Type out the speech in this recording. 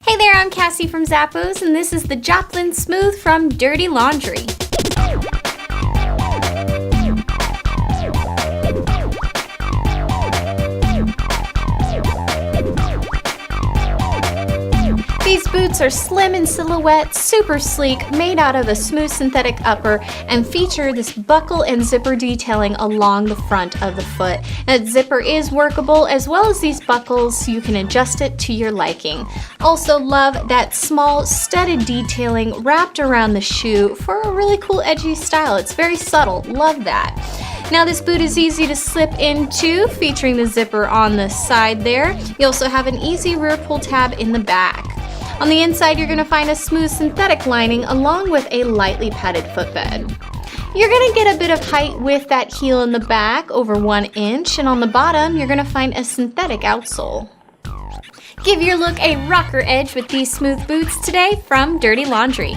Hey there, I'm Cassie from Zappos, and this is the Joplin Smooth from Dirty Laundry. These boots are slim in silhouette, super sleek, made out of a smooth synthetic upper, and feature this buckle and zipper detailing along the front of the foot. That zipper is workable, as well as these buckles, so you can adjust it to your liking. Also love that small studded detailing wrapped around the shoe for a really cool edgy style. It's very subtle, love that. Now this boot is easy to slip into, featuring the zipper on the side there. You also have an easy rear pull tab in the back. On the inside, you're going to find a smooth synthetic lining along with a lightly padded footbed. You're going to get a bit of height with that heel in the back, over 1 inch, and on the bottom, you're going to find a synthetic outsole. Give your look a rocker edge with these smooth boots today from Dirty Laundry.